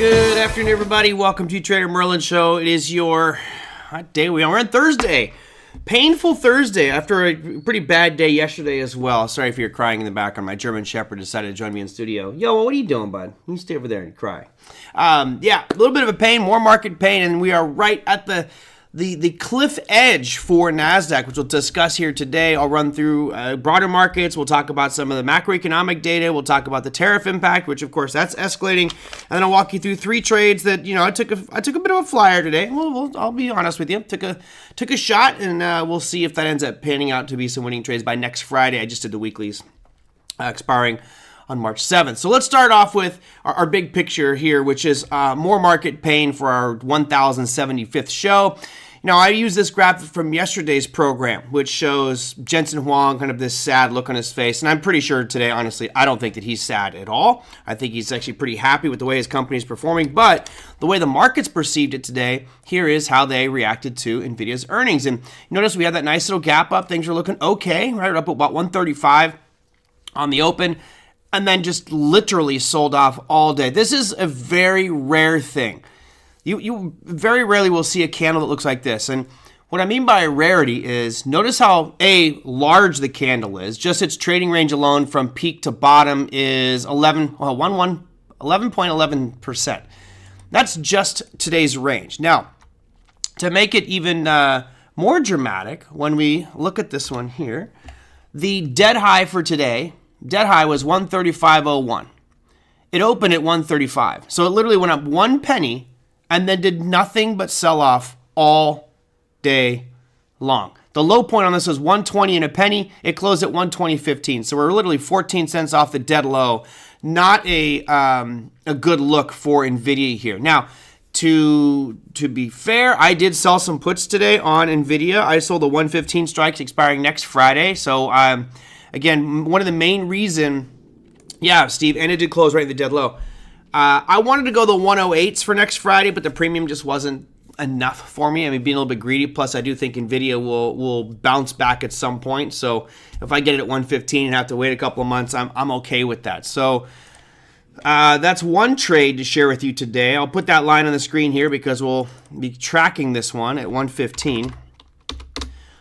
Good afternoon, everybody. Welcome to Trader Merlin Show. It is your day. We're on Thursday. Painful Thursday after a pretty bad day yesterday as well. Sorry if you're crying in the background. My German Shepherd decided to join me in studio. Yo, what are you doing, bud? You stay over there and cry. Yeah, a little bit of a pain, more market pain, and we are right at the cliff edge for NASDAQ, which we'll discuss here today. I'll run through broader markets. We'll talk about some of the macroeconomic data. We'll talk about the tariff impact, which of course that's escalating. And then I'll walk you through three trades that, I took a bit of a flyer today. I'll be honest with you. Took a shot, and we'll see if that ends up panning out to be some winning trades by next Friday. I just did the weeklies expiring on March 7th. So let's start off with our big picture here, which is more market pain for our 1075th show. Now, I use this graphic from yesterday's program, which shows Jensen Huang, kind of this sad look on his face. And I'm pretty sure today, honestly, I don't think that he's sad at all. I think he's actually pretty happy with the way his company is performing. But the way the markets perceived it today, here is how they reacted to Nvidia's earnings. And notice we had that nice little gap up. Things are looking okay, right up at about 135 on the open. And then just literally sold off all day. This is a very rare thing. You very rarely will see a candle that looks like this. And what I mean by a rarity is, notice how large the candle is. Just its trading range alone from peak to bottom is 11.11%. That's just today's range. Now, to make it even more dramatic, when we look at this one here, the dead high for today, dead high was 135.01. It opened at 135. So it literally went up 1 penny and then did nothing but sell off all day long. The low point on this was 120 and a penny. It closed at 120.15. So we're literally 14 cents off the dead low. Not a good look for Nvidia here. Now, to be fair, I did sell some puts today on Nvidia. I sold the 115 strikes expiring next Friday. So again, one of the main reason, Steve, and it did close right in the dead low. I wanted to go the 108s for next Friday, but the premium just wasn't enough for me. I mean, being a little bit greedy. Plus, I do think Nvidia will bounce back at some point. So if I get it at 115 and have to wait a couple of months, I'm okay with that. So that's one trade to share with you today. I'll put that line on the screen here because we'll be tracking this one at 115.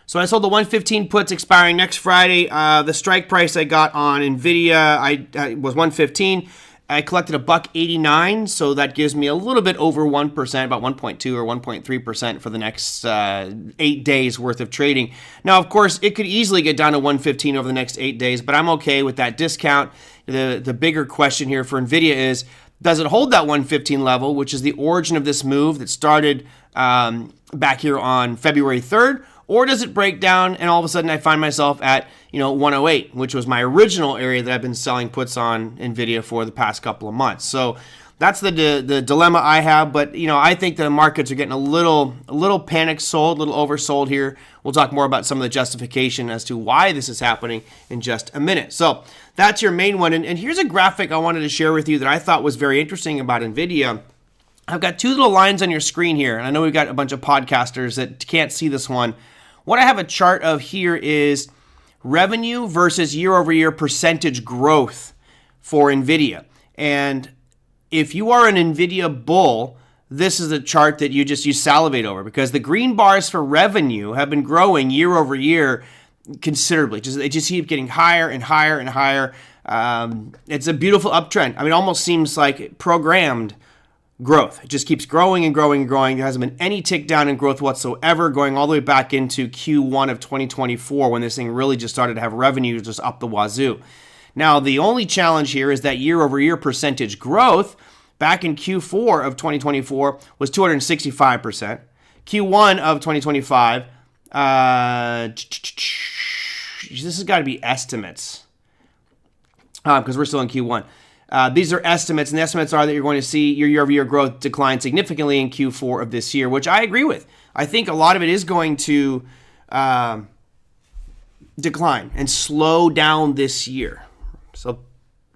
So I sold the 115 puts expiring next Friday. The strike price I got on Nvidia was 115. I collected $1.89, so that gives me a little bit over 1%, about 1.2 or 1.3% for the next 8 days worth of trading. Now, of course, it could easily get down to 115 over the next 8 days, but I'm okay with that discount. The bigger question here for Nvidia is, does it hold that 115 level, which is the origin of this move that started back here on February 3rd? Or does it break down and all of a sudden I find myself at 108, which was my original area that I've been selling puts on Nvidia for the past couple of months. So that's the dilemma I have. But I think the markets are getting a little panic sold, a little oversold here. We'll talk more about some of the justification as to why this is happening in just a minute. So that's your main one. And here's a graphic I wanted to share with you that I thought was very interesting about Nvidia. I've got two little lines on your screen here, and I know we've got a bunch of podcasters that can't see this one. What I have a chart of here is revenue versus year-over-year percentage growth for Nvidia. And if you are an Nvidia bull, this is a chart that you salivate over, because the green bars for revenue have been growing year-over-year considerably. They just keep getting higher and higher and higher. It's a beautiful uptrend. I mean, it almost seems like programmed growth. It just keeps growing and growing and growing. There hasn't been any tick down in growth whatsoever, going all the way back into Q1 of 2024 when this thing really just started to have revenue just up the wazoo. Now, the only challenge here is that year-over-year percentage growth back in Q4 of 2024 was 265%. Q1 of 2025, this has got to be estimates because we're still in Q1. These are estimates, and the estimates are that you're going to see your year-over-year growth decline significantly in Q4 of this year, which I agree with. I think a lot of it is going to decline and slow down this year. So,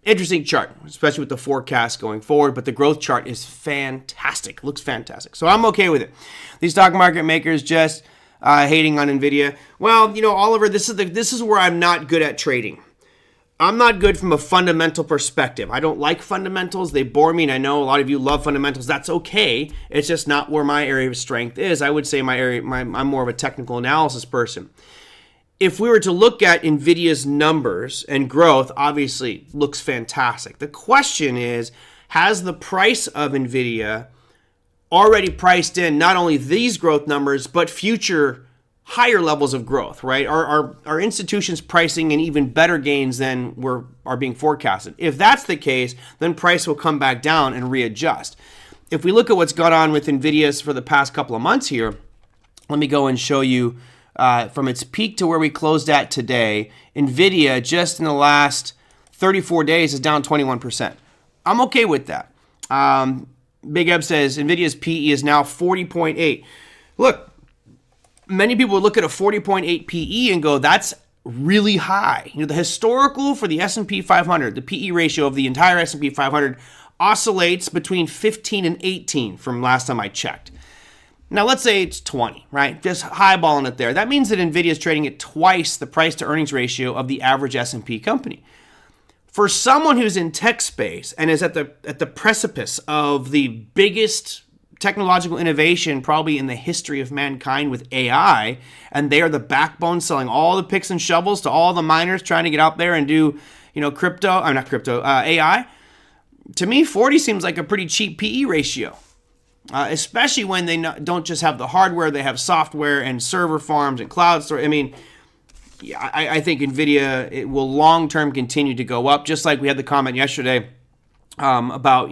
interesting chart, especially with the forecast going forward, but the growth chart is fantastic. Looks fantastic. So, I'm okay with it. These stock market makers just hating on Nvidia. Well, Oliver, this is where I'm not good at trading. I'm not good from a fundamental perspective. I don't like fundamentals. They bore me, and I know a lot of you love fundamentals. That's okay. It's just not where my area of strength is. I would say I'm more of a technical analysis person. If we were to look at Nvidia's numbers and growth, obviously looks fantastic. The question is, has the price of Nvidia already priced in not only these growth numbers, but future higher levels of growth, right? Are institutions pricing in even better gains than are being forecasted? If that's the case, then price will come back down and readjust. If we look at what's gone on with Nvidia for the past couple of months here, let me go and show you from its peak to where we closed at today. Nvidia just in the last 34 days is down 21%. I'm okay with that. Big Eb says Nvidia's PE is now 40.8. Look, many people would look at a 40.8 PE and go, that's really high. The historical for the S&P 500, the PE ratio of the entire S&P 500 oscillates between 15 and 18 from last time I checked. Now, let's say it's 20, right? Just highballing it there. That means that Nvidia is trading at twice the price to earnings ratio of the average S&P company. For someone who's in tech space and is at the precipice of the biggest technological innovation probably in the history of mankind with AI, and they are the backbone selling all the picks and shovels to all the miners trying to get out there and do, AI. To me, 40 seems like a pretty cheap PE ratio, especially when they don't just have the hardware, they have software and server farms and cloud storage. I mean, I think Nvidia, it will long-term continue to go up, just like we had the comment yesterday about,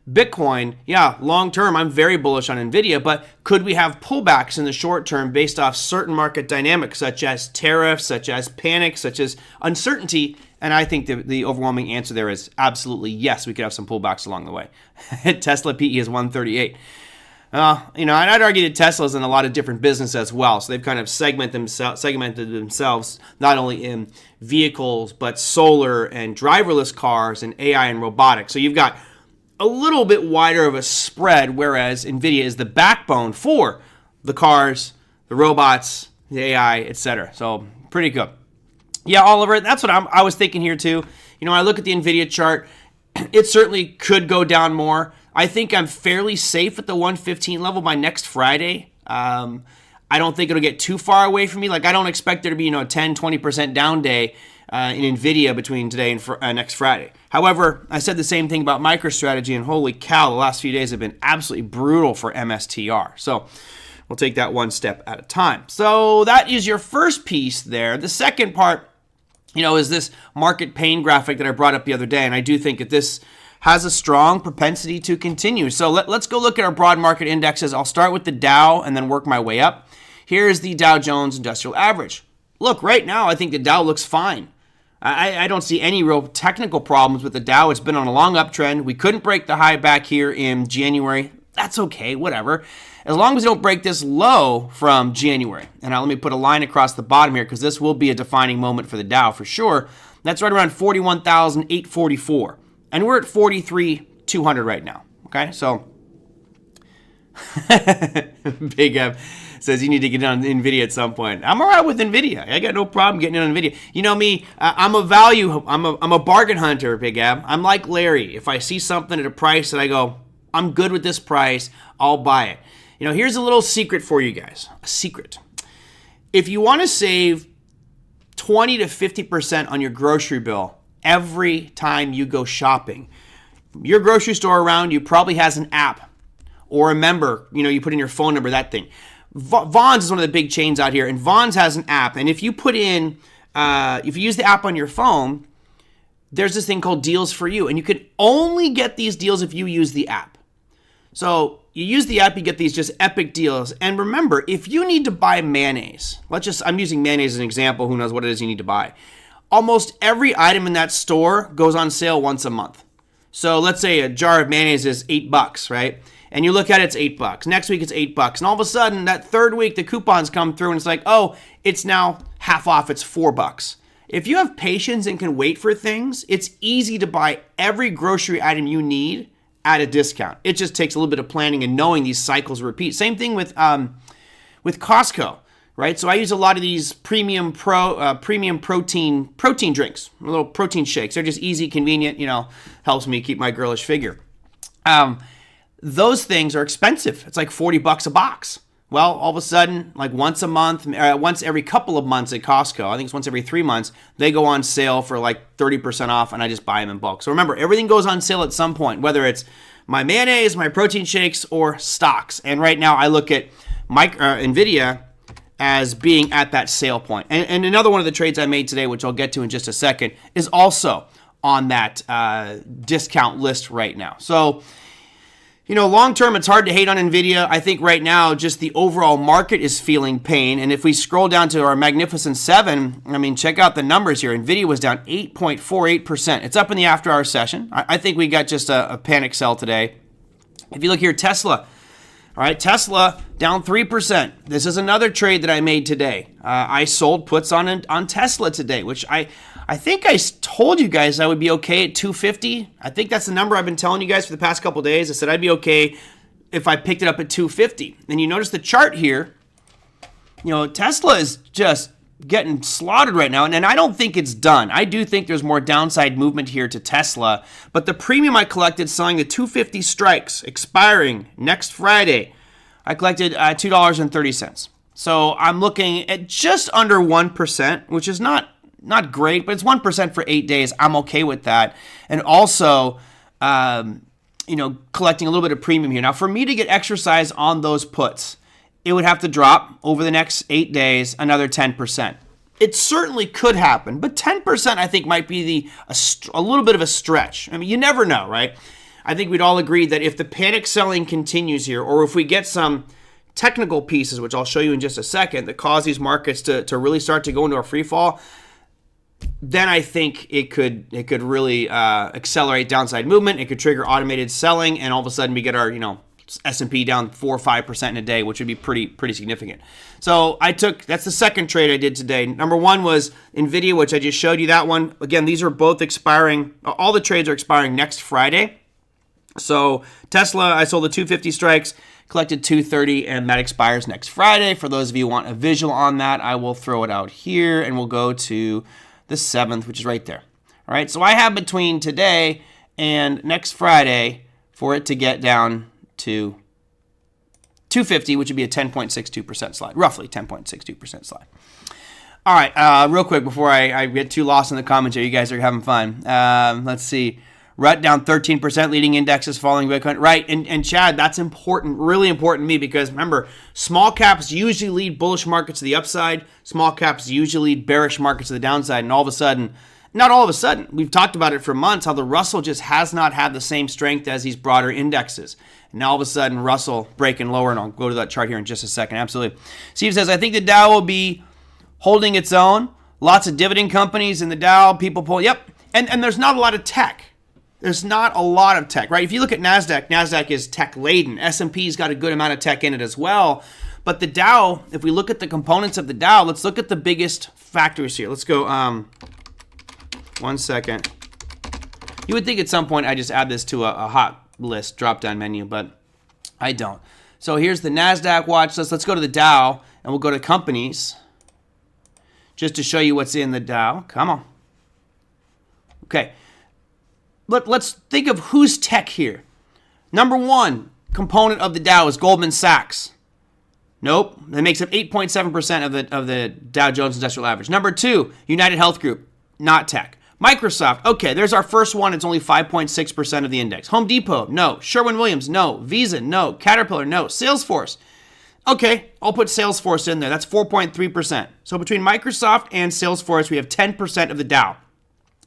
Bitcoin. Yeah, long-term, I'm very bullish on Nvidia, but could we have pullbacks in the short term based off certain market dynamics, such as tariffs, such as panic, such as uncertainty? And I think the overwhelming answer there is absolutely yes, we could have some pullbacks along the way. Tesla PE is 138. And I'd argue that Tesla's in a lot of different business as well. So they've kind of segmented themselves not only in vehicles, but solar and driverless cars and AI and robotics. So you've got a little bit wider of a spread, whereas Nvidia is the backbone for the cars, the robots, the AI, etc. So pretty good. Yeah, Oliver, that's what I was thinking here too. I look at the Nvidia chart. It certainly could go down more. I think I'm fairly safe at the 115 level by next Friday. I don't think it'll get too far away from me. Like, I don't expect there to be, 10, 20% down day in Nvidia between today and next Friday. However, I said the same thing about MicroStrategy, and holy cow, the last few days have been absolutely brutal for MSTR. So we'll take that one step at a time. So that is your first piece there. The second part, is this market pain graphic that I brought up the other day, and I do think that this has a strong propensity to continue. So let's go look at our broad market indexes. I'll start with the Dow and then work my way up. Here's the Dow Jones Industrial Average. Look, right now, I think the Dow looks fine. I don't see any real technical problems with the Dow. It's been on a long uptrend. We couldn't break the high back here in January. That's okay, whatever. As long as we don't break this low from January. And now let me put a line across the bottom here because this will be a defining moment for the Dow for sure. That's right around 41,844. And we're at 43,200 right now. Okay, so Big F says you need to get on Nvidia at some point. I'm all right with Nvidia. I got no problem getting in on Nvidia. You know me, I'm a bargain hunter, Big Ab. I'm like Larry. If I see something at a price that I go, I'm good with this price, I'll buy it. Here's a little secret for you guys. A secret. If you want to save 20 to 50% on your grocery bill every time you go shopping, your grocery store around you probably has an app or a member. You put in your phone number, that thing. Vons is one of the big chains out here, and Vons has an app. And if you if you use the app on your phone, there's this thing called Deals for You, and you can only get these deals if you use the app. So you use the app, you get these just epic deals. And remember, if you need to buy mayonnaise, I'm using mayonnaise as an example. Who knows what it is you need to buy? Almost every item in that store goes on sale once a month. So let's say a jar of mayonnaise is $8, right? And you look at it, it's $8. Next week, it's $8. And all of a sudden, that third week, the coupons come through and it's like, oh, it's now half off. It's $4. If you have patience and can wait for things, it's easy to buy every grocery item you need at a discount. It just takes a little bit of planning and knowing these cycles repeat. Same thing with Costco. right? So I use a lot of these premium protein drinks, little protein shakes. They're just easy, convenient, helps me keep my girlish figure. Those things are expensive. It's like $40 a box. Well, all of a sudden, like once a month, once every couple of months at Costco, I think it's once every 3 months, they go on sale for like 30% off, and I just buy them in bulk. So remember, everything goes on sale at some point, whether it's my mayonnaise, my protein shakes, or stocks. And right now, I look at Nvidia as being at that sale point. And another one of the trades I made today, which I'll get to in just a second, is also on that discount list right now. So, long term, it's hard to hate on Nvidia. I think right now, just the overall market is feeling pain. And if we scroll down to our Magnificent Seven, check out the numbers here. Nvidia was down 8.48%. It's up in the after-hour session. I think we got just a panic sell today. If you look here, Tesla. All right, Tesla down 3%. This is another trade that I made today. I sold puts on Tesla today, which I think I told you guys I would be okay at 250. I think that's the number I've been telling you guys for the past couple of days. I said I'd be okay if I picked it up at 250. And you notice the chart here. Tesla is just getting slaughtered right now. And I don't think it's done. I do think there's more downside movement here to Tesla. But the premium I collected selling the 250 strikes expiring next Friday, I collected $2.30. So I'm looking at just under 1%, which is not great, but it's 1% for 8 days. I'm okay with that. And also, collecting a little bit of premium here. Now, for me to get exercise on those puts, it would have to drop over the next 8 days another 10%. It certainly could happen, but 10% I think might be a little bit of a stretch. You never know, right? I think we'd all agree that if the panic selling continues here, or if we get some technical pieces, which I'll show you in just a second, that cause these markets to really start to go into a free fall, then I think it could really accelerate downside movement. It could trigger automated selling, and all of a sudden we get our S&P down 4 or 5% in a day, which would be pretty significant. So that's the second trade I did today. Number one was Nvidia, which I just showed you that one. Again, these are both expiring. All the trades are expiring next Friday. So Tesla, I sold the 250 strikes, collected 230, and that expires next Friday. For those of you who want a visual on that, I will throw it out here, and we'll go to the 7th, which is right there. All right, so I have between today and next Friday for it to get down to 250, which would be a 10.62% slide, roughly 10.62% slide. All right, real quick before I get too lost in the commentary, you guys are having fun. Let's see. RUT down 13%, leading indexes falling Bitcoin. Right, and Chad, that's important, really important to me, because remember, small caps usually lead bullish markets to the upside. Small caps usually lead bearish markets to the downside. And all of a sudden, not all of a sudden, we've talked about it for months, how the Russell just has not had the same strength as these broader indexes. And now all of a sudden, Russell breaking lower, and I'll go to that chart here in just a second. Absolutely. Steve says, I think the Dow will be holding its own. Lots of dividend companies in the Dow. People pull, yep. And there's not a lot of tech. There's not a lot of tech, right? If you look at NASDAQ is tech-laden. S&P's got a good amount of tech in it as well. But the Dow, if we look at the components of the Dow, let's look at the biggest factors here. Let's go, 1 second. You would think at some point I just add this to a hot list drop-down menu, but I don't. So here's the NASDAQ watch list. Let's go to the Dow, and we'll go to companies just to show you what's in the Dow. Come on. Okay. Let's think of who's tech here. Number one component of the Dow is Goldman Sachs. Nope. That makes up 8.7% of the Dow Jones Industrial Average. Number two, United Health Group. Not tech. Microsoft. Okay, there's our first one. It's only 5.6% of the index. Home Depot. No. Sherwin-Williams. No. Visa. No. Caterpillar. No. Salesforce. Okay, I'll put Salesforce in there. That's 4.3%. So between Microsoft and Salesforce, we have 10% of the Dow.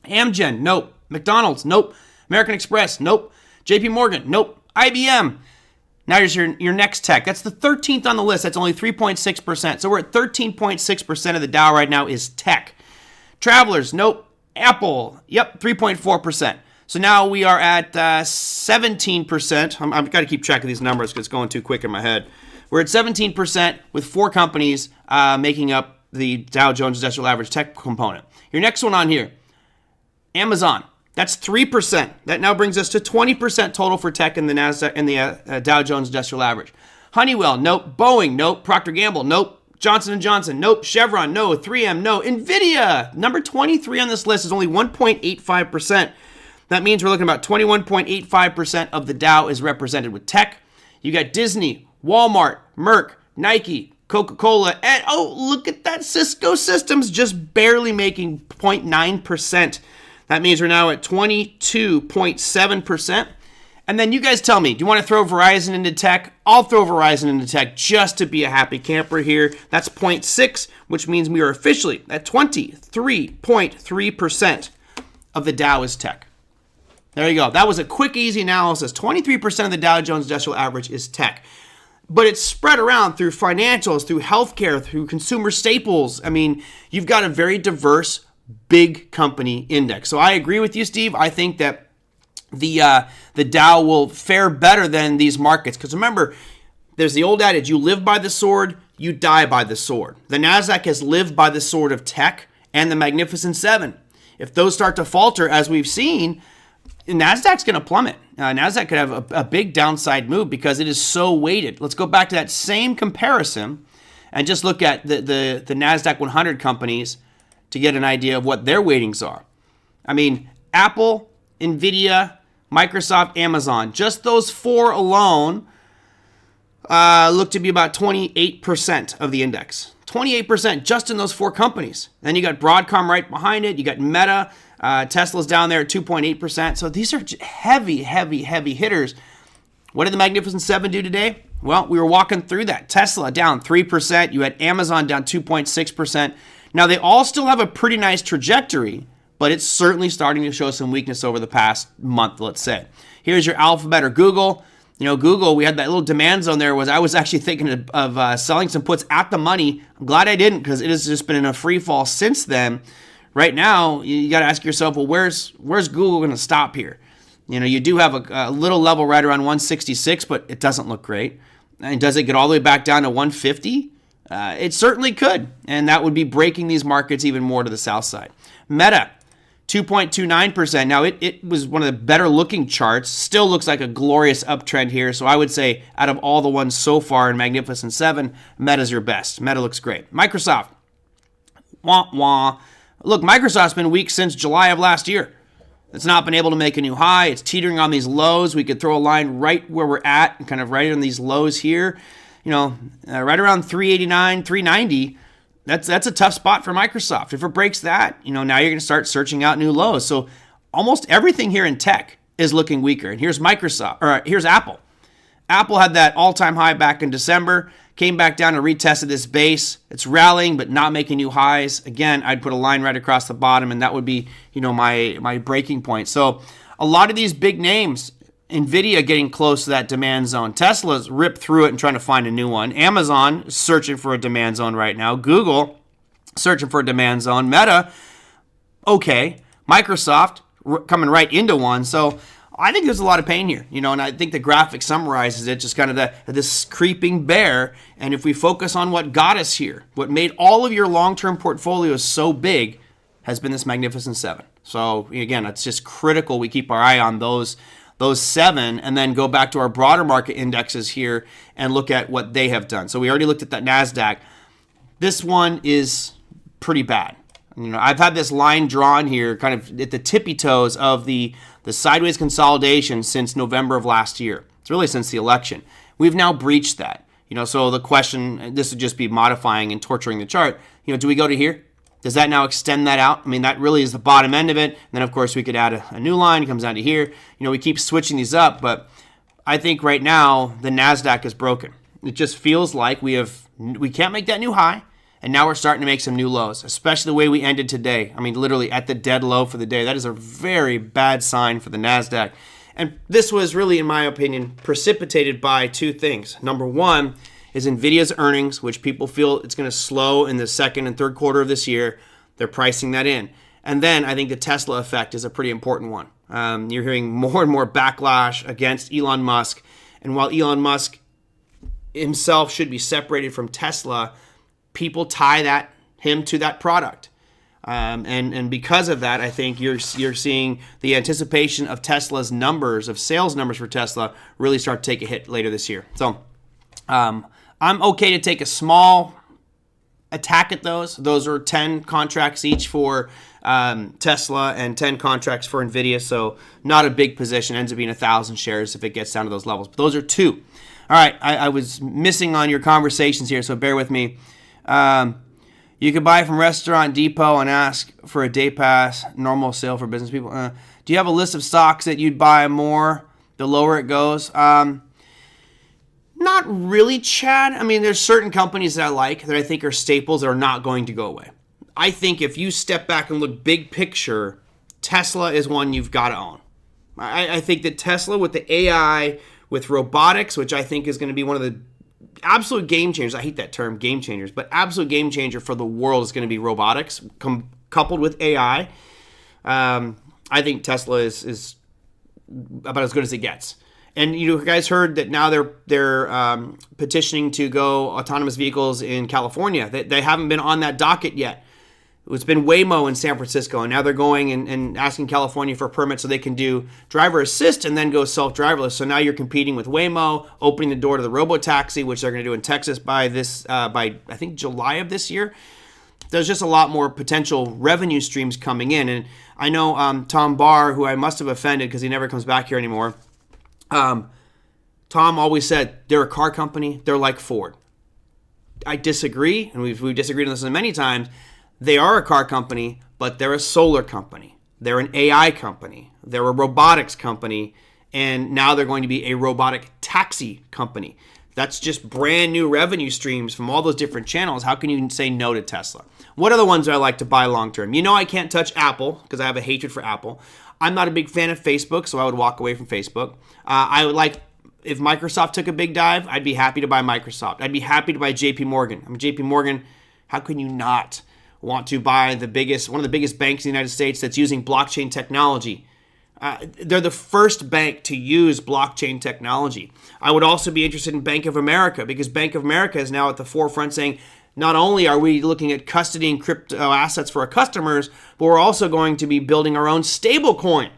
Amgen. Nope. McDonald's, nope. American Express, nope. JP Morgan, nope. IBM. Now here's your next tech. That's the 13th on the list. That's only 3.6%. So we're at 13.6% of the Dow right now is tech. Travelers, nope. Apple, yep, 3.4%. So now we are at 17%. I've got to keep track of these numbers because it's going too quick in my head. We're at 17% with 4 companies making up the Dow Jones Industrial Average tech component. Your next one on here, Amazon. That's 3%. That now brings us to 20% total for tech in the NASDAQ and the Dow Jones Industrial Average. Honeywell, nope. Boeing, nope. Procter & Gamble, nope. Johnson & Johnson, nope. Chevron, no. 3M, no. Nvidia, number 23 on this list, is only 1.85%. That means we're looking about 21.85% of the Dow is represented with tech. You got Disney, Walmart, Merck, Nike, Coca-Cola, and oh, look at that. Cisco Systems just barely making 0.9%. That means we're now at 22.7%. And then you guys tell me, do you want to throw Verizon into tech? I'll throw Verizon into tech just to be a happy camper here. That's 0.6, which means we are officially at 23.3% of the Dow is tech. There you go. That was a quick, easy analysis. 23% of the Dow Jones Industrial Average is tech. But it's spread around through financials, through healthcare, through consumer staples. I mean, you've got a very diverse, big company index. So I agree with you, Steve. I think that the Dow will fare better than these markets. Because remember, there's the old adage, you live by the sword, you die by the sword. The NASDAQ has lived by the sword of tech and the Magnificent Seven. If those start to falter, as we've seen, NASDAQ's going to plummet. NASDAQ could have a big downside move because it is so weighted. Let's go back to that same comparison and just look at the NASDAQ 100 companies to get an idea of what their weightings are. I mean, Apple, Nvidia, Microsoft, Amazon, just those four alone look to be about 28% of the index. 28% just in those four companies. Then you got Broadcom right behind it. You got Meta. Tesla's down there at 2.8%. So these are heavy, heavy, heavy hitters. What did the Magnificent Seven do today? Well, we were walking through that. Tesla down 3%. You had Amazon down 2.6%. Now, they all still have a pretty nice trajectory, but it's certainly starting to show some weakness over the past month, let's say. Here's your Alphabet or Google. You know, Google, we had that little demand zone there. I was actually thinking of selling some puts at the money. I'm glad I didn't because it has just been in a free fall since then. Right now, you got to ask yourself, well, where's Google going to stop here? You know, you do have a little level right around 166, but it doesn't look great. And does it get all the way back down to 150? It certainly could, and that would be breaking these markets even more to the south side. Meta, 2.29%. Now, it was one of the better looking charts. Still looks like a glorious uptrend here. So I would say out of all the ones so far in Magnificent Seven, Meta's your best. Meta looks great. Microsoft, wah, wah. Look, Microsoft's been weak since July of last year. It's not been able to make a new high. It's teetering on these lows. We could throw a line right where we're at, kind of right on these lows here. You know, right around 389, 390. That's a tough spot for Microsoft. If it breaks that, you know, now you're going to start searching out new lows. So almost everything here in tech is looking weaker. And here's here's Apple. Apple had that all-time high back in December, came back down and retested this base. It's rallying, but not making new highs. Again, I'd put a line right across the bottom, and that would be, you know, my breaking point. So a lot of these big names, Nvidia getting close to that demand zone. Tesla's ripped through it and trying to find a new one. Amazon is searching for a demand zone right now. Google searching for a demand zone. Meta, okay. Microsoft coming right into one. So I think there's a lot of pain here, you know, and I think the graphic summarizes it, just kind of this creeping bear. And if we focus on what got us here, what made all of your long-term portfolios so big has been this Magnificent Seven. So again, it's just critical we keep our eye on those seven and then go back to our broader market indexes here and look at what they have done. So we already looked at that NASDAQ. This one is pretty bad. You know, I've had this line drawn here kind of at the tippy toes of the sideways consolidation since November of last year. It's really since the election. We've now breached that. You know, so the question, this would just be modifying and torturing the chart. You know, do we go to here? Does that now extend that out? I mean, that really is the bottom end of it. And then, of course, we could add a new line. It comes down to here. You know, we keep switching these up. But I think right now the NASDAQ is broken. It just feels like we can't make that new high. And now we're starting to make some new lows, especially the way we ended today. I mean, literally at the dead low for the day. That is a very bad sign for the NASDAQ. And this was really, in my opinion, precipitated by two things. Number one is Nvidia's earnings, which people feel it's going to slow in the second and third quarter of this year. They're pricing that in. And then I think the Tesla effect is a pretty important one. You're hearing more and more backlash against Elon Musk. And while Elon Musk himself should be separated from Tesla, people tie him to that product. And because of that, I think you're seeing the anticipation of Tesla's numbers, of sales numbers for Tesla, really start to take a hit later this year. So I'm okay to take a small attack at those. Those are 10 contracts each for Tesla and 10 contracts for Nvidia. So not a big position. Ends up being 1,000 shares if it gets down to those levels. But those are 2. All right, I was missing on your conversations here, so bear with me. You could buy from Restaurant Depot and ask for a day pass, normal sale for business people. Do you have a list of stocks that you'd buy more the lower it goes? Not really, Chad. I mean, there's certain companies that I like that I think are staples that are not going to go away. I think if you step back and look big picture, Tesla is one you've got to own. I think that Tesla with the AI, with robotics, which I think is going to be one of the absolute game changers. I hate that term, game changers, but absolute game changer for the world is going to be robotics coupled with AI. I think Tesla is about as good as it gets. And you guys heard that now they're petitioning to go autonomous vehicles in California. They haven't been on that docket yet. It's been Waymo in San Francisco, and now they're going and asking California for a permit so they can do driver assist and then go self-driverless. So now you're competing with Waymo, opening the door to the robo-taxi, which they're going to do in Texas by I think July of this year. There's just a lot more potential revenue streams coming in. And I know Tom Barr, who I must have offended because he never comes back here anymore, Tom always said they're a car company. They're like Ford. I disagree, and we've disagreed on this many times. They are a car company, but they're a solar company. They're an AI company. They're a robotics company, and now they're going to be a robotic taxi company. That's just brand new revenue streams from all those different channels. How can you say no to Tesla? What are the ones that I like to buy long term? You know I can't touch Apple because I have a hatred for Apple. I'm not a big fan of Facebook, so I would walk away from Facebook. I would like, if Microsoft took a big dive, I'd be happy to buy Microsoft. I'd be happy to buy JP Morgan. I mean, JP Morgan, how can you not want to buy one of the biggest banks in the United States that's using blockchain technology? They're the first bank to use blockchain technology. I would also be interested in Bank of America because Bank of America is now at the forefront saying, not only are we looking at custodying crypto assets for our customers, but we're also going to be building our own stable coin,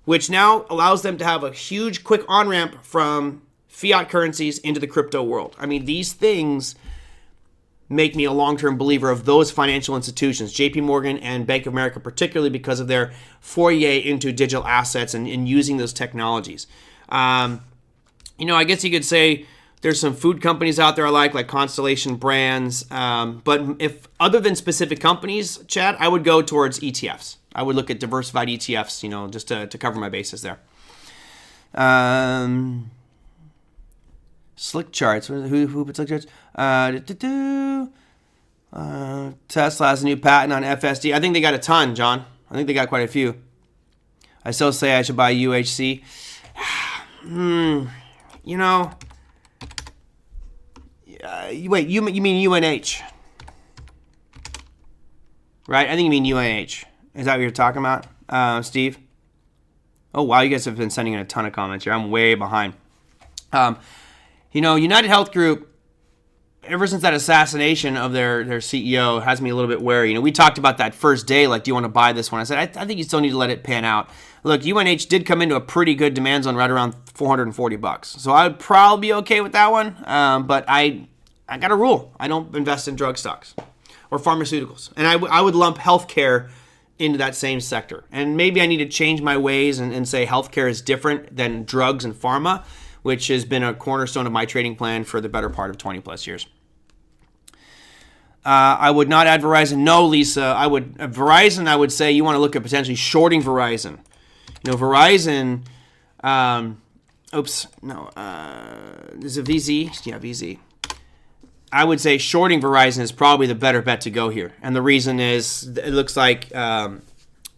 which now allows them to have a huge quick on-ramp from fiat currencies into the crypto world. I mean, these things make me a long-term believer of those financial institutions, JP Morgan and Bank of America, particularly because of their foray into digital assets and using those technologies. I guess you could say there's some food companies out there I like Constellation Brands. But if other than specific companies, Chad, I would go towards ETFs. I would look at diversified ETFs, just to cover my bases there. Slick charts. Who put slick charts? Tesla has a new patent on FSD. I think they got a ton, John. I think they got quite a few. I still say I should buy UHC. Wait, you mean UNH? Right? I think you mean UNH. Is that what you're talking about, Steve? Oh, wow, you guys have been sending in a ton of comments here. I'm way behind. United Health Group, ever since that assassination of their CEO, has me a little bit wary. We talked about that first day, like, do you want to buy this one? I said, I think you still need to let it pan out. Look, UNH did come into a pretty good demand zone right around $440. So I would probably be okay with that one. But I got a rule. I don't invest in drug stocks or pharmaceuticals. And I would lump healthcare into that same sector. And maybe I need to change my ways and say healthcare is different than drugs and pharma, which has been a cornerstone of my trading plan for the better part of 20 plus years. I would not add Verizon. No, Lisa. Verizon, I would say you want to look at potentially shorting Verizon. Verizon, is it VZ? Yeah, VZ. I would say shorting Verizon is probably the better bet to go here. And the reason is it looks like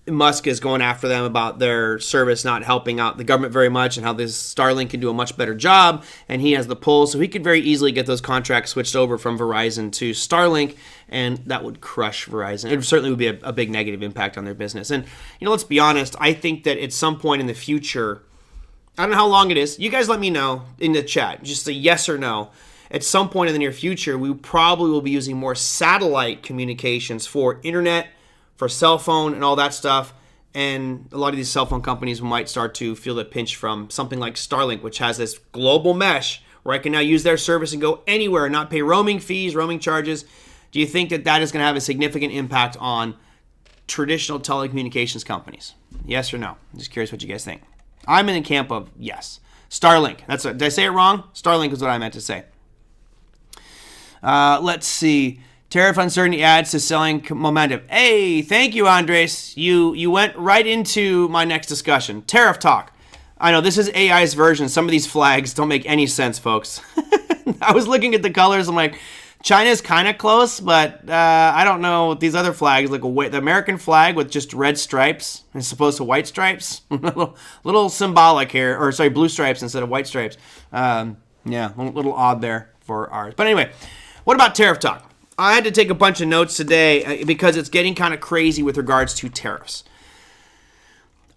Musk is going after them about their service not helping out the government very much and how this Starlink can do a much better job. And he has the pull. So he could very easily get those contracts switched over from Verizon to Starlink. And that would crush Verizon. It certainly would be a big negative impact on their business. And, let's be honest. I think that at some point in the future, I don't know how long it is. You guys let me know in the chat. Just a yes or no. At some point in the near future, we probably will be using more satellite communications for internet, for cell phone and all that stuff. And a lot of these cell phone companies might start to feel the pinch from something like Starlink, which has this global mesh where I can now use their service and go anywhere and not pay roaming fees, roaming charges. Do you think that that is going to have a significant impact on traditional telecommunications companies? Yes or no? I'm just curious what you guys think. I'm in the camp of yes. Starlink. Did I say it wrong? Starlink is what I meant to say. Let's see. Tariff uncertainty adds to selling momentum. Hey, thank you, Andres. You went right into my next discussion. Tariff talk. I know this is AI's version. Some of these flags don't make any sense, folks. I was looking at the colors. I'm like, China's kind of close, but I don't know. These other flags, like the American flag with just red stripes as opposed to white stripes. little symbolic here. Or sorry, blue stripes instead of white stripes. Yeah, a little odd there for ours. But anyway, what about tariff talk? I had to take a bunch of notes today because it's getting kind of crazy with regards to tariffs.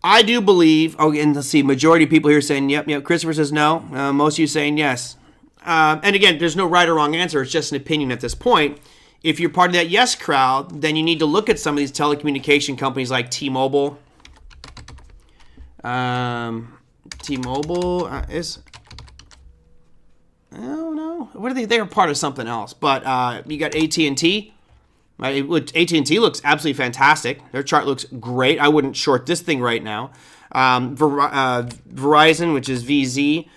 I do believe, and let's see, majority of people here saying, yep. Christopher says no. Most of you saying yes. And again, there's no right or wrong answer. It's just an opinion at this point. If you're part of that yes crowd, then you need to look at some of these telecommunication companies like T-Mobile. T-Mobile is... Oh, no. What are they? They're part of something else. But you got AT&T. AT&T looks absolutely fantastic. Their chart looks great. I wouldn't short this thing right now. Verizon, which is VZ.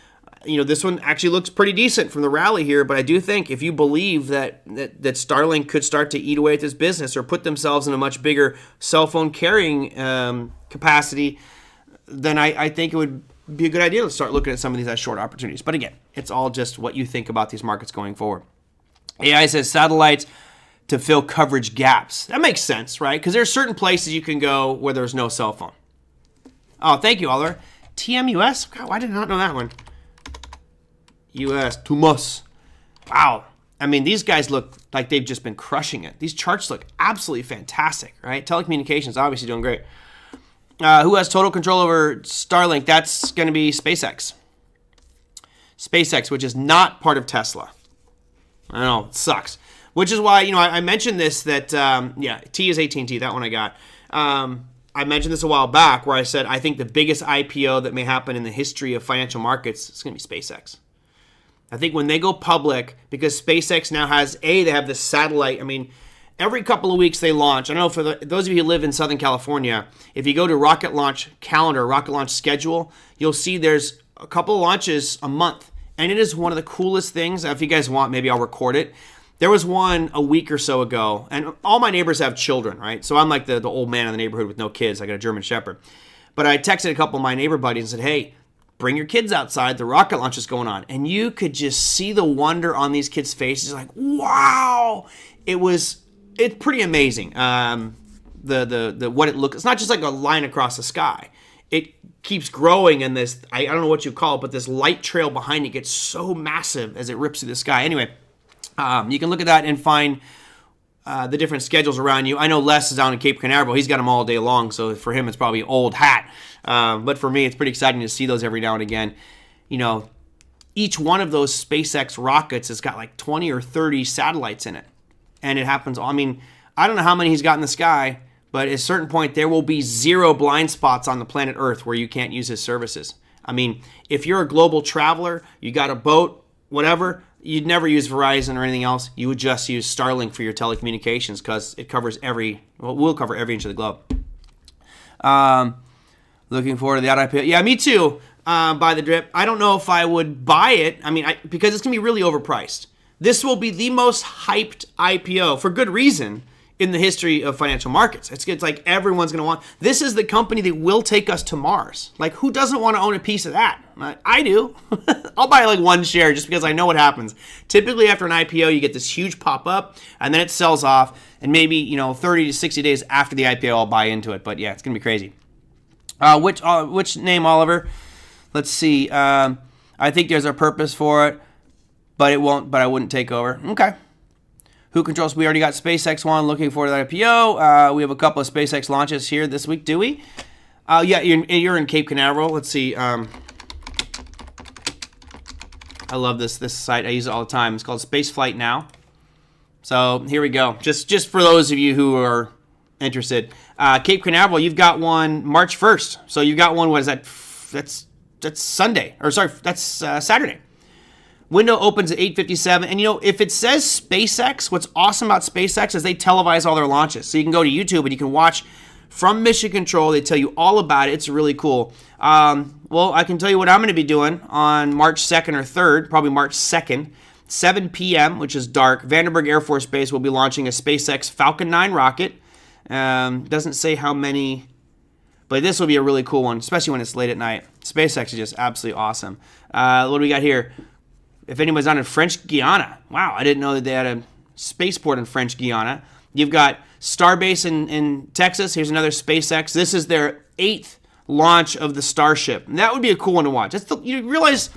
This one actually looks pretty decent from the rally here, but I do think if you believe that Starlink could start to eat away at this business or put themselves in a much bigger cell phone carrying capacity, then I think it would be a good idea to start looking at some of these as short opportunities. But again, it's all just what you think about these markets going forward. AI says satellites to fill coverage gaps. That makes sense, right? Because there's certain places you can go where there's no cell phone. Oh, thank you, Oliver. TMUS? God, why did I not know that one? US, Tumus. Wow. I mean, these guys look like they've just been crushing it. These charts look absolutely fantastic, right? Telecommunications obviously doing great. Who has total control over Starlink? That's going to be SpaceX. SpaceX, which is not part of Tesla. I know, it sucks. Which is why, I mentioned this that, T is AT&T, that one I got. I mentioned this a while back where I said I think the biggest IPO that may happen in the history of financial markets is going to be SpaceX. I think when they go public, because SpaceX now they have this satellite. I mean, every couple of weeks they launch. I don't know, for those of you who live in Southern California, if you go to rocket launch calendar, rocket launch schedule, you'll see there's a couple of launches a month. And it is one of the coolest things. If you guys want, maybe I'll record it. There was one a week or so ago, and all my neighbors have children, right? So I'm like the old man in the neighborhood with no kids. I got a German Shepherd. But I texted a couple of my neighbor buddies and said, hey, bring your kids outside. The rocket launch is going on. And you could just see the wonder on these kids' faces. Like, wow. It's pretty amazing. The what it looks. It's not just like a line across the sky. It keeps growing, and this, I don't know what you call it, but this light trail behind it gets so massive as it rips through the sky. Anyway, you can look at that and find the different schedules around you. I know Les is down in Cape Canaveral. He's got them all day long, so for him it's probably old hat. But for me, it's pretty exciting to see those every now and again. Each one of those SpaceX rockets has got like 20 or 30 satellites in it. And it happens. I mean, I don't know how many he's got in the sky, but at a certain point, there will be 0 blind spots on the planet Earth where you can't use his services. I mean, if you're a global traveler, you got a boat, whatever, you'd never use Verizon or anything else. You would just use Starlink for your telecommunications because it covers we'll cover every inch of the globe. Looking forward to the IPO. Yeah, me too, by the drip. I don't know if I would buy it. I mean, because it's going to be really overpriced. This will be the most hyped IPO, for good reason, in the history of financial markets. It's like everyone's going to want. This is the company that will take us to Mars. Like, who doesn't want to own a piece of that? I do. I'll buy like one share just because I know what happens. Typically, after an IPO, you get this huge pop-up, and then it sells off, and maybe 30 to 60 days after the IPO, I'll buy into it. But yeah, it's going to be crazy. Which name, Oliver? Let's see. I think there's a purpose for it, but it won't. But I wouldn't take over. Okay. Who controls? We already got SpaceX one. Looking forward to that IPO. We have a couple of SpaceX launches here this week. Do we? Yeah, you're in Cape Canaveral. Let's see. I love this site. I use it all the time. It's called Spaceflight Now. So here we go. Just for those of you who are interested. Cape Canaveral, you've got one March 1st. So you've got one, what is that? That's Sunday. Or sorry, that's Saturday. Window opens at 8:57. And, if it says SpaceX, what's awesome about SpaceX is they televise all their launches. So you can go to YouTube and you can watch from Mission Control. They tell you all about it. It's really cool. Well, I can tell you what I'm going to be doing on March 2nd or 3rd, probably March 2nd, 7 p.m., which is dark. Vandenberg Air Force Base will be launching a SpaceX Falcon 9 rocket. Doesn't say how many, but this will be a really cool one, especially when it's late at night. SpaceX is just absolutely awesome. What do we got here? If anybody's on in French Guiana. Wow, I didn't know that they had a spaceport in French Guiana. You've got Starbase in Texas. Here's another SpaceX. This is their 8th launch of the Starship. And that would be a cool one to watch. You realize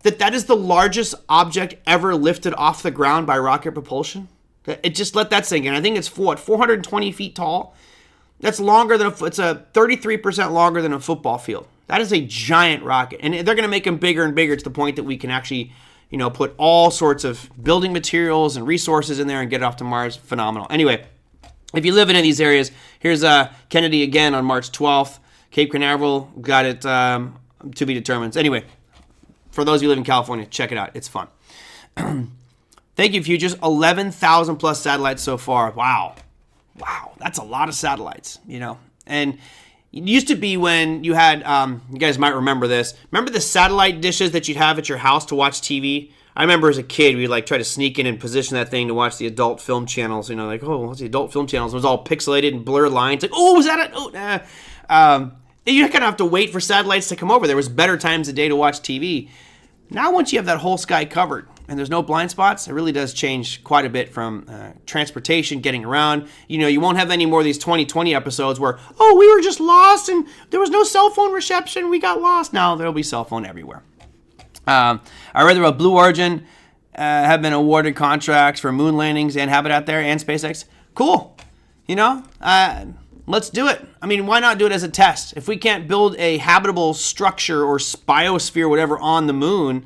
that is the largest object ever lifted off the ground by rocket propulsion? It just let that sink in. I think it's 420 feet tall. That's longer than it's a 33% longer than a football field. That is a giant rocket. And they're going to make them bigger and bigger to the point that we can actually, put all sorts of building materials and resources in there and get it off to Mars. Phenomenal. Anyway, if you live in any of these areas, here's Kennedy again on March 12th. Cape Canaveral, got it to be determined. Anyway, for those of you who live in California, check it out. It's fun. Thank you, Futures. 11,000 plus satellites so far. Wow, that's a lot of satellites, And it used to be when you had, you guys might remember this. Remember the satellite dishes that you'd have at your house to watch TV? I remember as a kid, we'd try to sneak in and position that thing to watch the adult film channels. What's the adult film channels? It was all pixelated and blurred lines. Was that it? Oh, nah. You kind of have to wait for satellites to come over. There was better times of day to watch TV. Now, once you have that whole sky covered and there's no blind spots, it really does change quite a bit from transportation, getting around. You won't have any more of these 2020 episodes where, we were just lost and there was no cell phone reception. We got lost. Now there'll be cell phone everywhere. I read about Blue Origin have been awarded contracts for moon landings and Habitat there and SpaceX. Cool. Let's do it. I mean, why not do it as a test? If we can't build a habitable structure or biosphere, whatever, on the moon,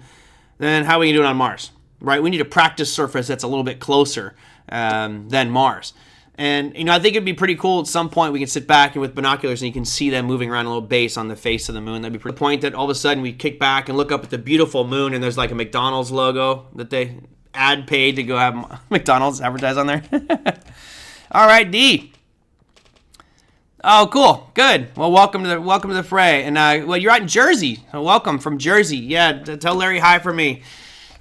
then how are we going to do it on Mars, right? We need a practice surface that's a little bit closer than Mars. And, I think it'd be pretty cool at some point we can sit back and with binoculars and you can see them moving around a little base on the face of the moon. That'd be pretty. The point that all of a sudden we kick back and look up at the beautiful moon and there's like a McDonald's logo that they paid to go have McDonald's advertise on there. All right, D. Oh, cool. Good. Well, welcome to the fray. And you're out in Jersey. So welcome from Jersey. Yeah, tell Larry hi for me.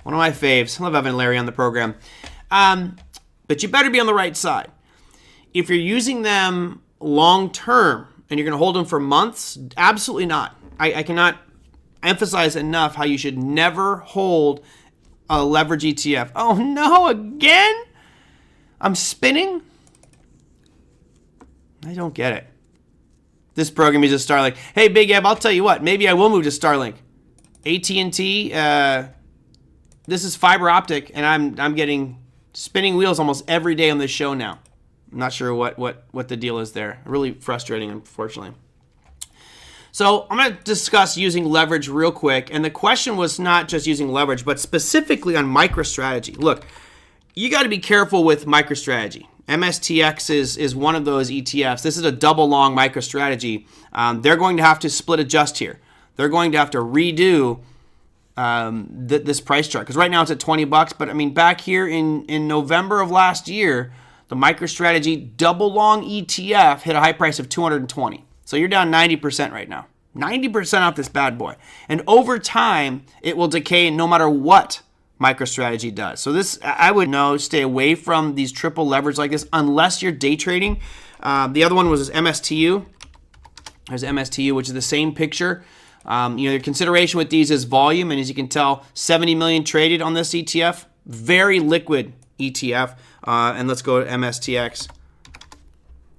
One of my faves. I love having Larry on the program. But you better be on the right side. If you're using them long term and you're going to hold them for months, absolutely not. I cannot emphasize enough how you should never hold a leverage ETF. Oh no, again? I'm spinning? I don't get it. This program uses Starlink. Hey, Big Eb, I'll tell you what. Maybe I will move to Starlink. AT&T, this is fiber optic, and I'm getting spinning wheels almost every day on this show now. I'm not sure what the deal is there. Really frustrating, unfortunately. So I'm going to discuss using leverage real quick. And the question was not just using leverage, but specifically on MicroStrategy. Look, you got to be careful with MicroStrategy. MSTX is one of those ETFs. This is a double long MicroStrategy. They're going to have to split adjust here. They're going to have to redo this price chart. Because right now it's at $20. But I mean, back here in November of last year, the MicroStrategy double long ETF hit a high price of 220. So you're down 90% right now. 90% off this bad boy. And over time, it will decay no matter what MicroStrategy does. So this, I would stay away from these triple leverage like this unless you're day trading. The other one was MSTU. There's MSTU, which is the same picture. Your consideration with these is volume. And as you can tell, 70 million traded on this ETF. Very liquid ETF. And let's go to MSTX.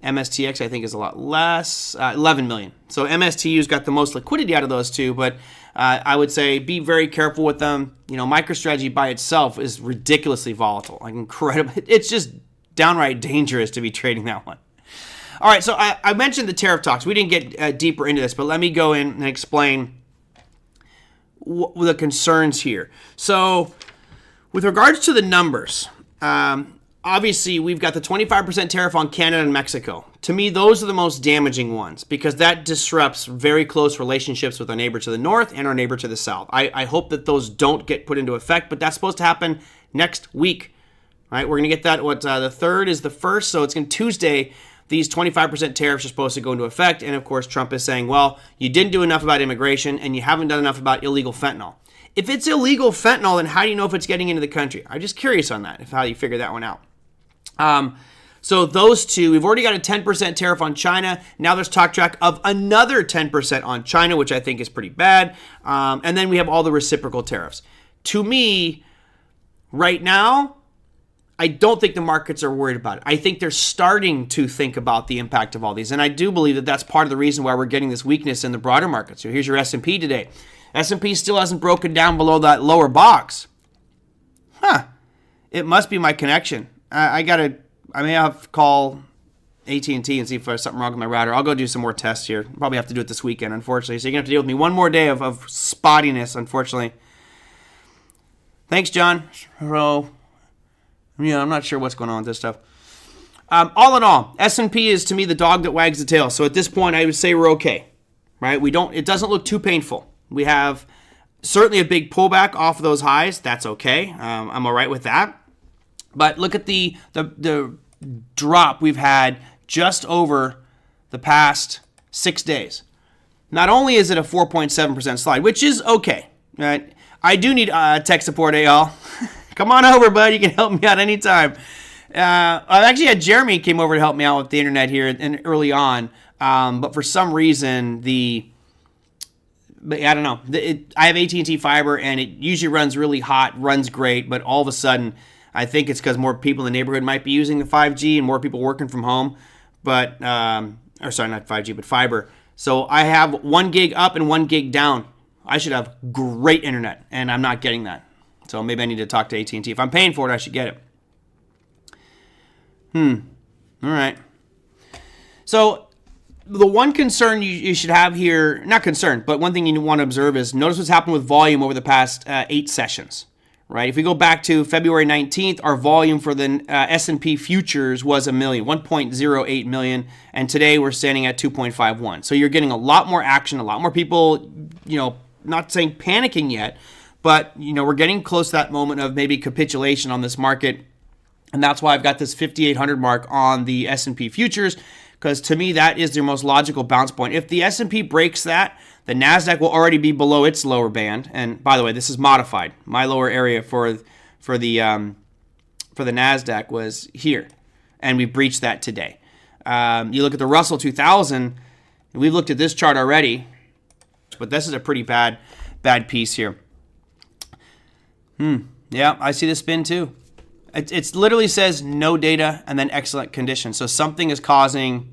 MSTX, I think, is a lot less, 11 million. So MSTU's got the most liquidity out of those two, but I would say be very careful with them. MicroStrategy by itself is ridiculously volatile, like incredible. It's just downright dangerous to be trading that one. All right, so I mentioned the tariff talks. We didn't get deeper into this, but let me go in and explain the concerns here. So with regards to the numbers, obviously, we've got the 25% tariff on Canada and Mexico. To me, those are the most damaging ones because that disrupts very close relationships with our neighbor to the north and our neighbor to the south. I hope that those don't get put into effect, but that's supposed to happen next week. Right? We're going to get that, the 3rd is the 1st, so it's going to Tuesday. These 25% tariffs are supposed to go into effect, and of course Trump is saying, well, you didn't do enough about immigration and you haven't done enough about illegal fentanyl. If it's illegal fentanyl, then how do you know if it's getting into the country? I'm just curious on that, how you figure that one out. So those two, we've already got a 10% tariff on China. Now there's talk track of another 10% on China, which I think is pretty bad. And then we have all the reciprocal tariffs. To me, right now, I don't think the markets are worried about it. I think they're starting to think about the impact of all these. And I do believe that that's part of the reason why we're getting this weakness in the broader market. So here's your S&P today. S&P still hasn't broken down below that lower box. It must be my connection. I may have to call AT&T and see if there's something wrong with my router. I'll go do some more tests here. Probably have to do it this weekend, unfortunately. So you're going to have to deal with me one more day of spottiness, unfortunately. Thanks, John. I'm not sure what's going on with this stuff. All in all, S&P is, to me, the dog that wags the tail. So at this point, I would say we're okay. Right? It doesn't look too painful. We have certainly a big pullback off of those highs. That's okay. I'm all right with that. But look at the drop we've had just over the past 6 days. Not only is it a 4.7% slide, which is okay. Right? I do need tech support, y'all. Come on over, bud. You can help me out anytime. I've actually had Jeremy came over to help me out with the internet here and early on. But for some reason, I don't know. I have AT&T fiber, and it usually runs really hot, runs great, but all of a sudden, I think it's because more people in the neighborhood might be using the 5G and more people working from home. But, sorry, not 5G, but fiber. So I have 1 gig up and 1 gig down. I should have great internet, and I'm not getting that. So maybe I need to talk to AT&T. If I'm paying for it, I should get it. All right. So the one concern you should have here, not concern, but one thing you want to observe is notice what's happened with volume over the past 8 sessions, right? If we go back to February 19th, our volume for the S&P futures was 1.08 million, and today we're standing at 2.51. So you're getting a lot more action, a lot more people, not saying panicking yet, but, we're getting close to that moment of maybe capitulation on this market, and that's why I've got this 5,800 mark on the S&P futures, because to me, that is the most logical bounce point. If the S&P breaks that, the NASDAQ will already be below its lower band. And by the way, this is modified. My lower area for the NASDAQ was here, and we breached that today. You look at the Russell 2000, we've looked at this chart already, but this is a pretty bad piece here. Yeah, I see the spin too. It literally says no data and then excellent condition. So something is causing.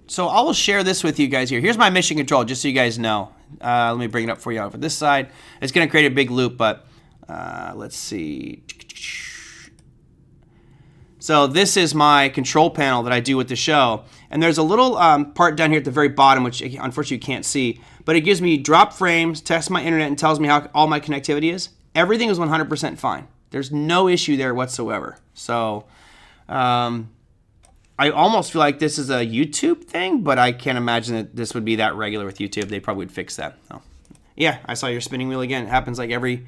So I will share this with you guys here. Here's my mission control, just so you guys know. Let me bring it up for you over this side. It's going to create a big loop, but let's see. So this is my control panel that I do with the show. And there's a little part down here at the very bottom, which unfortunately you can't see. But it gives me drop frames, tests my internet, and tells me how all my connectivity is. Everything is 100% fine. There's no issue there whatsoever. So I almost feel like this is a YouTube thing, but I can't imagine that this would be that regular with YouTube. They probably would fix that. Oh. Yeah, I saw your spinning wheel again. It happens like every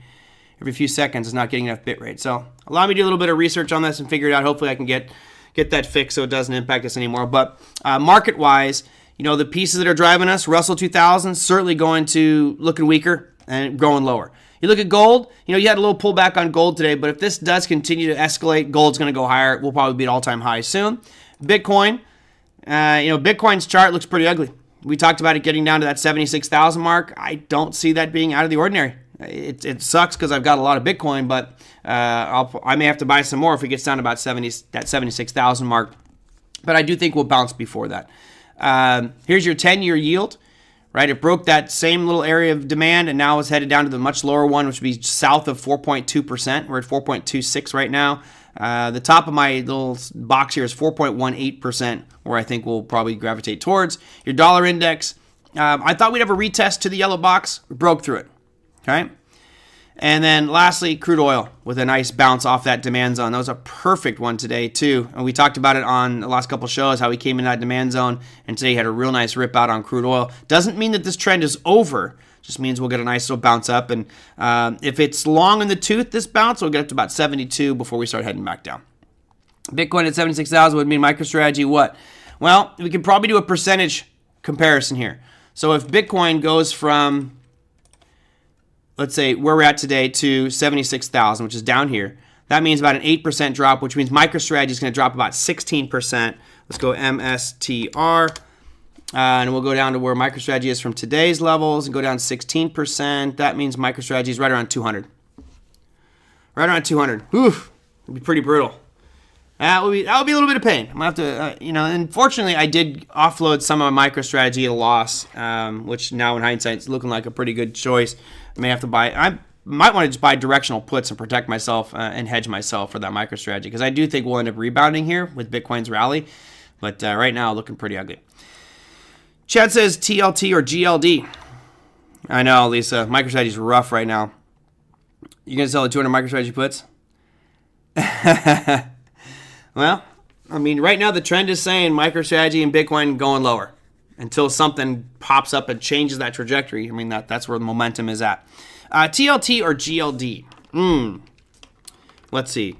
few seconds. It's not getting enough bit rate. So allow me to do a little bit of research on this and figure it out. Hopefully I can get that fixed so it doesn't impact us anymore. But market-wise, the pieces that are driving us, Russell 2000, certainly looking weaker and going lower. You look at gold, you had a little pullback on gold today, but if this does continue to escalate, gold's going to go higher. We'll probably be at all-time highs soon. Bitcoin, Bitcoin's chart looks pretty ugly. We talked about it getting down to that 76,000 mark. I don't see that being out of the ordinary. It sucks because I've got a lot of Bitcoin, but I may have to buy some more if it gets down to about that 76,000 mark. But I do think we'll bounce before that. Here's your 10-year yield. Right, it broke that same little area of demand and now is headed down to the much lower one, which would be south of 4.2%. We're at 4.26 right now. The top of my little box here is 4.18%, where I think we'll probably gravitate towards. Your dollar index, I thought we'd have a retest to the yellow box. We broke through it. Okay, And then lastly, crude oil with a nice bounce off that demand zone. That was a perfect one today too. And we talked about it on the last couple shows, how we came in that demand zone, and today had a real nice rip out on crude oil. Doesn't mean that this trend is over. Just means we'll get a nice little bounce up. And if it's long in the tooth, this bounce, we'll get up to about 72 before we start heading back down. Bitcoin at 76,000 would mean MicroStrategy what? Well, we can probably do a percentage comparison here. So if Bitcoin goes from, let's say, where we're at today to 76,000, which is down here, that means about an 8% drop, which means MicroStrategy is going to drop about 16%. Let's go MSTR, and we'll go down to where MicroStrategy is from today's levels and go down 16%. That means MicroStrategy is right around 200. Right around 200. Oof, it'd be pretty brutal. That would be a little bit of pain. I'm gonna have to, unfortunately, I did offload some of my MicroStrategy at a loss, which now in hindsight is looking like a pretty good choice. I may have to buy. I might want to just buy directional puts and protect myself and hedge myself for that MicroStrategy because I do think we'll end up rebounding here with Bitcoin's rally, but right now looking pretty ugly. Chad says TLT or GLD. I know, Lisa. MicroStrategy's rough right now. You gonna sell the 200 MicroStrategy puts? Well, I mean, right now the trend is saying MicroStrategy and Bitcoin going lower until something pops up and changes that trajectory. I mean, that's where the momentum is at. TLT or GLD? Let's see.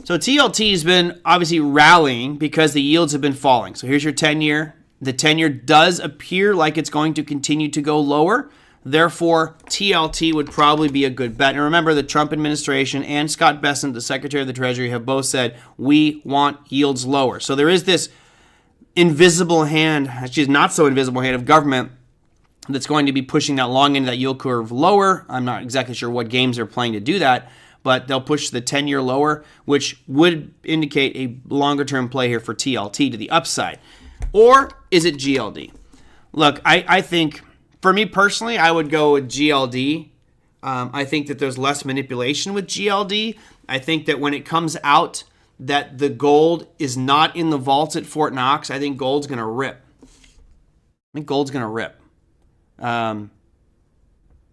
So TLT has been obviously rallying because the yields have been falling. So here's your 10-year. The 10-year does appear like it's going to continue to go lower. Therefore, TLT would probably be a good bet. And remember, the Trump administration and Scott Bessent, the Secretary of the Treasury, have both said, we want yields lower. So there is this invisible hand, actually not so invisible hand of government that's going to be pushing that long end of that yield curve lower. I'm not exactly sure what games they're playing to do that, but they'll push the 10-year lower, which would indicate a longer-term play here for TLT to the upside. Or is it GLD? Look, I think... For me personally, I would go with GLD. I think that there's less manipulation with GLD. I think that when it comes out that the gold is not in the vaults at Fort Knox, I think gold's going to rip.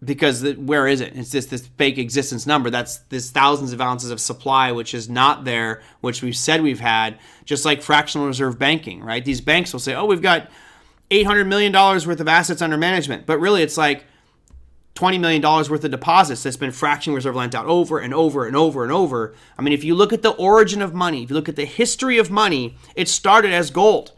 Because where is it? It's just this fake existence number. That's this thousands of ounces of supply, which is not there, which we've said we've had, just like fractional reserve banking, right? These banks will say, oh, we've got $800 million worth of assets under management. But really, it's like $20 million worth of deposits that's been fractional reserve lent out over and over and over and over. I mean, if you look at the origin of money, if you look at the history of money, it started as gold.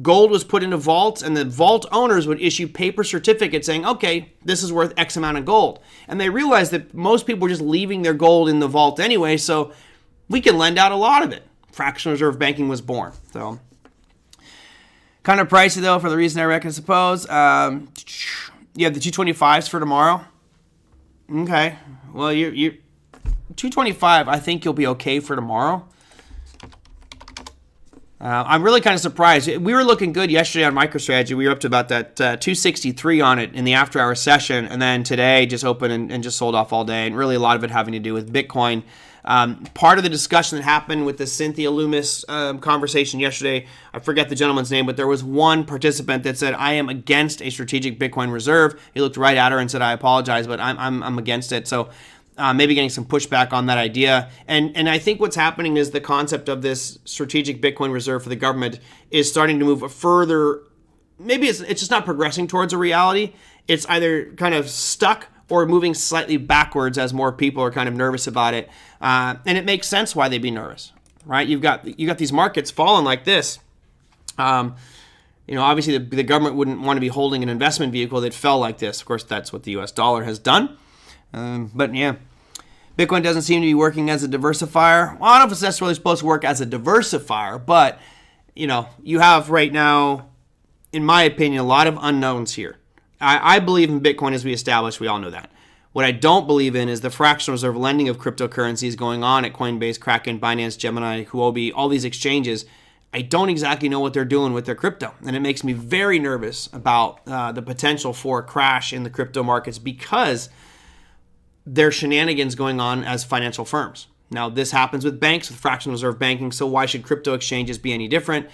Gold was put into vaults, and the vault owners would issue paper certificates saying, okay, this is worth X amount of gold. And they realized that most people were just leaving their gold in the vault anyway, so we can lend out a lot of it. Fractional reserve banking was born. So kind of pricey, though, for the reason I reckon, suppose. You have the 225s for tomorrow. Okay. Well, you 225, I think you'll be okay for tomorrow. I'm really kind of surprised. We were looking good yesterday on MicroStrategy. We were up to about that 263 on it in the after-hour session, and then today just opened and just sold off all day, and really a lot of it having to do with Bitcoin. Part of the discussion that happened with the Cynthia Loomis conversation yesterday, I forget the gentleman's name, but there was one participant that said, I am against a strategic Bitcoin reserve. He looked right at her and said, I apologize, but I'm against it. So maybe getting some pushback on that idea. And I think what's happening is the concept of this strategic Bitcoin reserve for the government is starting to move further. Maybe it's just not progressing towards a reality. It's either kind of stuck or moving slightly backwards as more people are kind of nervous about it. And it makes sense why they'd be nervous, right? You got these markets falling like this. Obviously the government wouldn't want to be holding an investment vehicle that fell like this. Of course, that's what the US dollar has done. But yeah, Bitcoin doesn't seem to be working as a diversifier. Well, I don't know if it's necessarily supposed to work as a diversifier, but you have right now, in my opinion, a lot of unknowns here. I believe in Bitcoin as we established. We all know that. What I don't believe in is the fractional reserve lending of cryptocurrencies going on at Coinbase, Kraken, Binance, Gemini, Huobi, all these exchanges. I don't exactly know what they're doing with their crypto. And it makes me very nervous about the potential for a crash in the crypto markets because there are shenanigans going on as financial firms. Now, this happens with banks, with fractional reserve banking, so why should crypto exchanges be any different?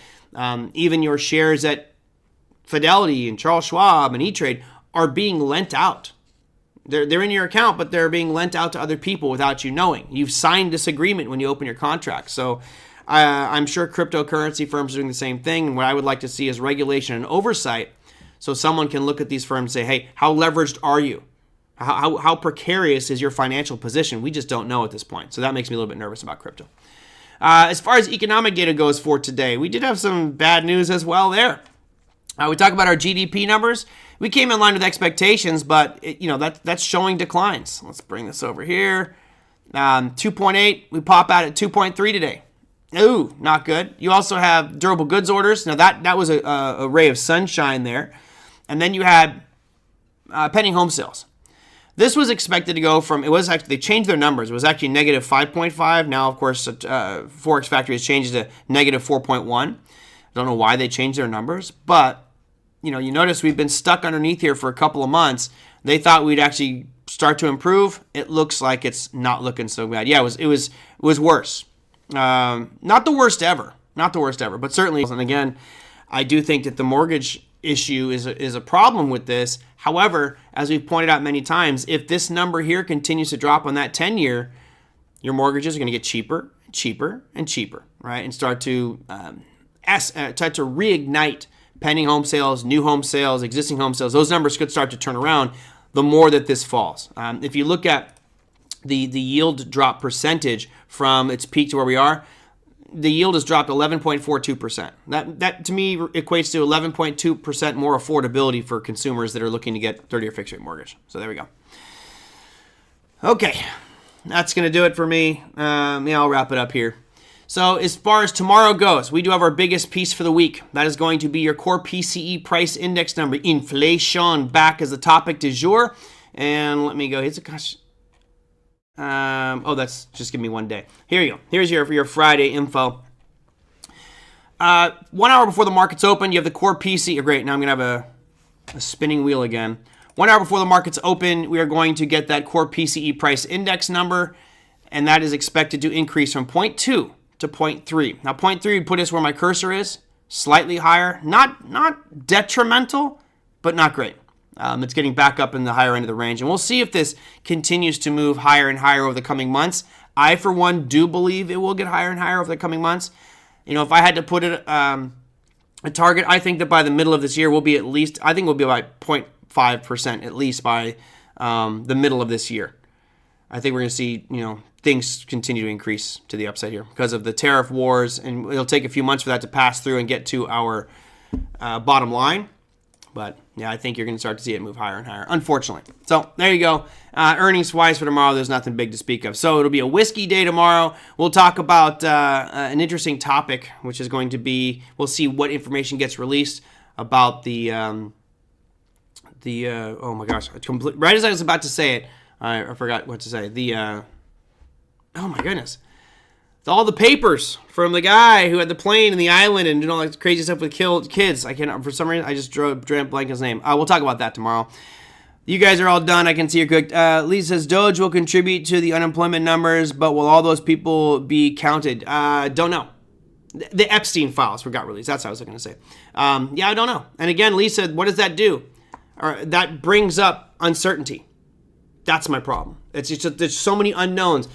Even your shares at Fidelity and Charles Schwab and E-Trade are being lent out. They're in your account, but they're being lent out to other people without you knowing. You've signed this agreement when you open your contract. So I'm sure cryptocurrency firms are doing the same thing. And what I would like to see is regulation and oversight, so someone can look at these firms and say, hey, how leveraged are you? How precarious is your financial position? We just don't know at this point. So that makes me a little bit nervous about crypto. As far as economic data goes for today, we did have some bad news as well there. We talk about our GDP numbers. We came in line with expectations, but that's showing declines. Let's bring this over here. 2.8, we pop out at 2.3 today. Ooh, not good. You also have durable goods orders. Now that was a ray of sunshine there. And then you had pending home sales. This was expected to go from, they changed their numbers. It was actually negative 5.5. Now, of course, Forex Factory has changed to negative 4.1. I don't know why they changed their numbers, but you notice we've been stuck underneath here for a couple of months. They thought we'd actually start to improve. It looks like it's not looking so bad. Yeah, it was worse. Not the worst ever, but certainly. And again, I do think that the mortgage issue is a problem with this. However, as we've pointed out many times, if this number here continues to drop on that 10-year, your mortgages are going to get cheaper, cheaper, and cheaper, right? And start to reignite pending home sales, new home sales, existing home sales. Those numbers could start to turn around the more that this falls. If you look at the yield drop percentage from its peak to where we are, the yield has dropped 11.42%. That to me equates to 11.2% more affordability for consumers that are looking to get 30-year fixed rate mortgage. So there we go. Okay, that's going to do it for me. I'll wrap it up here. So as far as tomorrow goes, we do have our biggest piece for the week. That is going to be your core PCE price index number, inflation, back as the topic du jour. And let me go. That's just give me one day. Here you go. Here's your Friday info. 1 hour before the markets open, you have the core PCE. Great. Now I'm going to have a spinning wheel again. 1 hour before the markets open, we are going to get that core PCE price index number, and that is expected to increase from 0.2 to 0.3. Now 0.3 would put us where my cursor is, slightly higher. Not detrimental, but not great. It's getting back up in the higher end of the range. And we'll see if this continues to move higher and higher over the coming months. I, for one, do believe it will get higher and higher over the coming months. If I had to put it a target, I think that by the middle of this year, we'll be about 0.5% at least by the middle of this year. I think we're going to see, things continue to increase to the upside here because of the tariff wars. And it'll take a few months for that to pass through and get to our bottom line. But yeah, I think you're going to start to see it move higher and higher, unfortunately. So there you go. Earnings-wise for tomorrow, there's nothing big to speak of. So it'll be a whiskey day tomorrow. We'll talk about an interesting topic, which is going to be, we'll see what information gets released about oh my gosh, right as I was about to say it, I forgot what to say. Oh my goodness. All the papers from the guy who had the plane and the island and doing all that crazy stuff with killed kids. I cannot, for some reason, I just drew a blank his name. We'll talk about that tomorrow. You guys are all done. I can see you're cooked. Lee says, Doge will contribute to the unemployment numbers, but will all those people be counted? Don't know. The Epstein files got released. That's what I was going to say. Yeah, I don't know. And again, Lee said, what does that do? That brings up uncertainty. That's my problem. It's just, there's so many unknowns.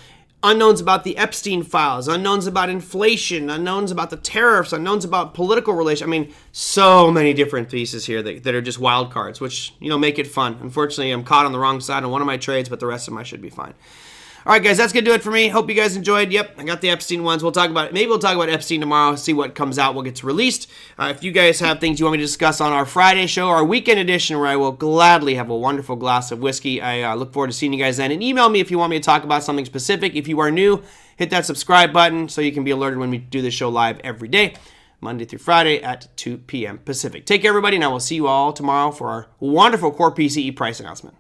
Unknowns about the Epstein files, unknowns about inflation, unknowns about the tariffs, unknowns about political relations. I mean, so many different pieces here that are just wild cards, which, make it fun. Unfortunately, I'm caught on the wrong side on one of my trades, but the rest of them I should be fine. All right, guys, that's going to do it for me. Hope you guys enjoyed. Yep, I got the Epstein ones. We'll talk about it. Maybe we'll talk about Epstein tomorrow, see what comes out, what gets released. If you guys have things you want me to discuss on our Friday show, our weekend edition, where I will gladly have a wonderful glass of whiskey, I look forward to seeing you guys then. And email me if you want me to talk about something specific. If you are new, hit that subscribe button so you can be alerted when we do this show live every day, Monday through Friday at 2 p.m. Pacific. Take care, everybody, and I will see you all tomorrow for our wonderful core PCE price announcement.